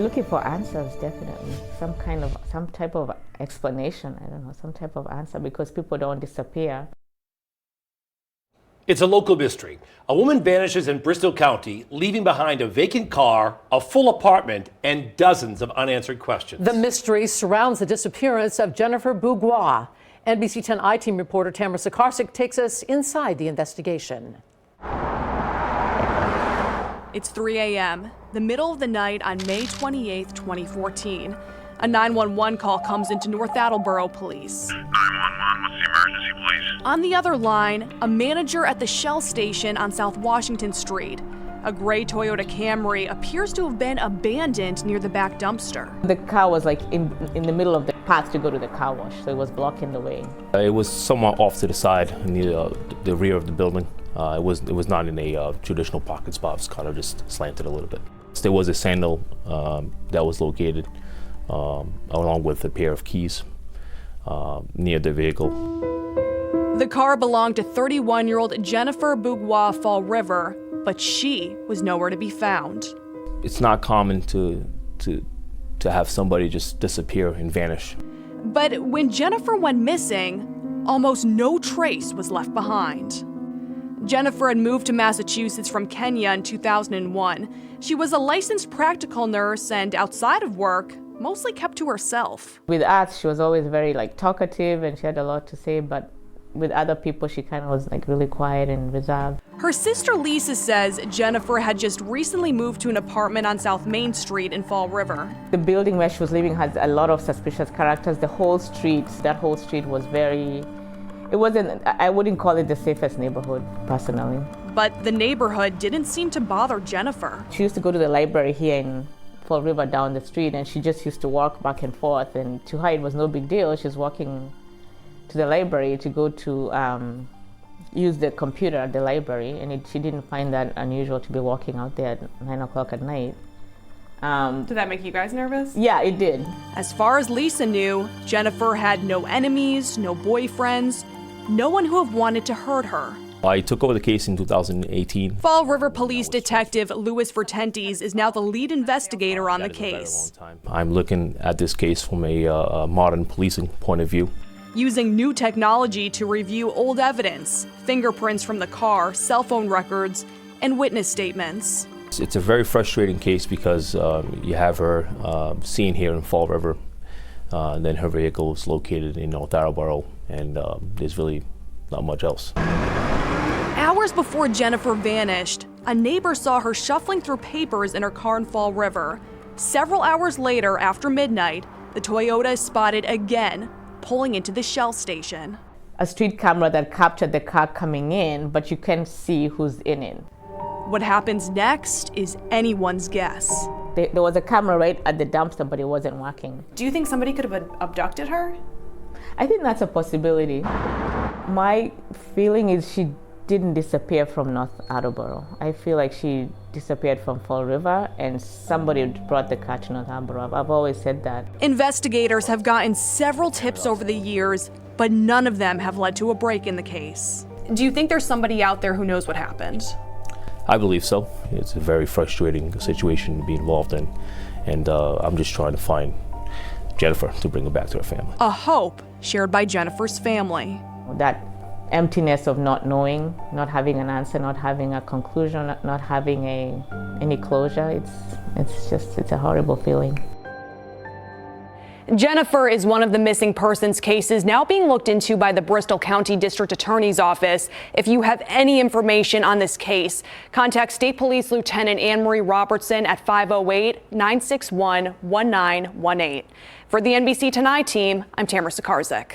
looking for answers, definitely. Some type of explanation, I don't know, some type of answer, because people don't disappear. It's a local mystery. A woman vanishes in Bristol County, leaving behind a vacant car, a full apartment, and dozens of unanswered questions. The mystery surrounds the disappearance of Jennifer Mbugua. NBC 10 I-Team reporter Tamara Sakarsik takes us inside the investigation. It's 3 a.m., the middle of the night on May 28, 2014. A 911 call comes into North Attleboro Police. 911, what's the emergency, please? On the other line, a manager at the Shell station on South Washington Street. A gray Toyota Camry appears to have been abandoned near the back dumpster. The car was like in the middle of the path to go to the car wash, so it was blocking the way. It was somewhat off to the side, near the rear of the building. It was not in a traditional parking spot. It was kind of just slanted a little bit. There was a sandal that was located along with a pair of keys near the vehicle. The car belonged to 31-year-old Jennifer Mbugua Fall River, but she was nowhere to be found. It's not common to have somebody just disappear and vanish. But when Jennifer went missing, almost no trace was left behind. Jennifer had moved to Massachusetts from Kenya in 2001. She was a licensed practical nurse and outside of work, mostly kept to herself. With us, she was always very talkative and she had a lot to say, but with other people, she kind of was really quiet and reserved. Her sister Lisa says Jennifer had just recently moved to an apartment on South Main Street in Fall River. The building where she was living has a lot of suspicious characters. That whole street was I wouldn't call it the safest neighborhood, personally. But the neighborhood didn't seem to bother Jennifer. She used to go to the library here in Fall River down the street, and she just used to walk back and forth, and to her it was no big deal. She's walking to the library to go to use the computer at the library, and she didn't find that unusual to be walking out there at 9 o'clock at night. Did that make you guys nervous? Yeah, it did. As far as Lisa knew, Jennifer had no enemies, no boyfriends, no one who have wanted to hurt her. I took over the case in 2018. Fall River Police Detective Louis Vertentes is now the lead investigator on the case. I'm looking at this case from a modern policing point of view. Using new technology to review old evidence, fingerprints from the car, cell phone records, and witness statements. It's a very frustrating case because you have her seen here in Fall River, and then her vehicle is located in North Attleboro, and there's really not much else. Hours before Jennifer vanished, a neighbor saw her shuffling through papers in her car in Fall River. Several hours later, after midnight, the Toyota is spotted again, pulling into the Shell station. A street camera that captured the car coming in, but you can't see who's in it. What happens next is anyone's guess. There was a camera right at the dumpster, but it wasn't working. Do you think somebody could have abducted her? I think that's a possibility. My feeling is she didn't disappear from North Attleboro. I feel like she disappeared from Fall River and somebody brought the car to North Attleboro. I've always said that. Investigators have gotten several tips over the years, but none of them have led to a break in the case. Do you think there's somebody out there who knows what happened? I believe so. It's a very frustrating situation to be involved in, and I'm just trying to find Jennifer to bring her back to her family. A hope shared by Jennifer's family. That emptiness of not knowing, not having an answer, not having a conclusion, not having any closure, it's a horrible feeling. Jennifer is one of the missing persons cases now being looked into by the Bristol County District Attorney's Office. If you have any information on this case, contact State Police Lieutenant Anne Marie Robertson at 508-961-1918. For the NBC 10 I team, I'm Tamara Sakarsik.